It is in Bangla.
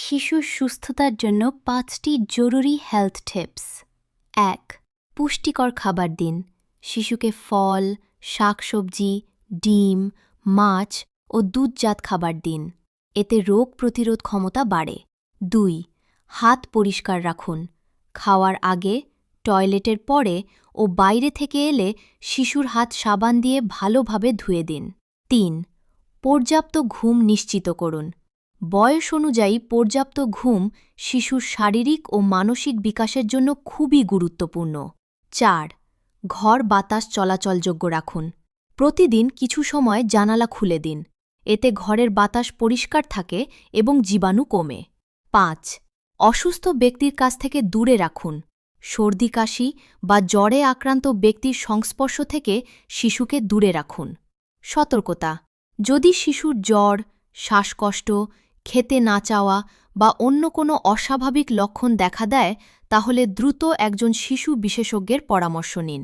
শিশুর সুস্থতার জন্য ৫টি জরুরি হেলথ টিপস। ১. পুষ্টিকর খাবার দিন। শিশুকে ফল, শাকসবজি, ডিম, মাছ ও দুধজাত খাবার দিন। এতে রোগ প্রতিরোধ ক্ষমতা বাড়ে। ২. হাত পরিষ্কার রাখুন। খাওয়ার আগে, টয়লেটের পরে ও বাইরে থেকে এলে শিশুর হাত সাবান দিয়ে ভালোভাবে ধুয়ে দিন। ৩. পর্যাপ্ত ঘুম নিশ্চিত করুন। বয়স অনুযায়ী পর্যাপ্ত ঘুম শিশুর শারীরিক ও মানসিক বিকাশের জন্য খুবই গুরুত্বপূর্ণ। ৪. ঘর বাতাস চলাচলযোগ্য রাখুন। প্রতিদিন কিছু সময় জানালা খুলে দিন। এতে ঘরের বাতাস পরিষ্কার থাকে এবং জীবাণু কমে। ৫. অসুস্থ ব্যক্তির কাছ থেকে দূরে রাখুন। সর্দি কাশি বা জ্বরে আক্রান্ত ব্যক্তির সংস্পর্শ থেকে শিশুকে দূরে রাখুন। সতর্কতা: যদি শিশুর জ্বর, শ্বাসকষ্ট, খেতে না চাওয়া বা অন্য কোনো অস্বাভাবিক লক্ষণ দেখা দেয়, তাহলে দ্রুত একজন শিশু বিশেষজ্ঞের পরামর্শ নিন।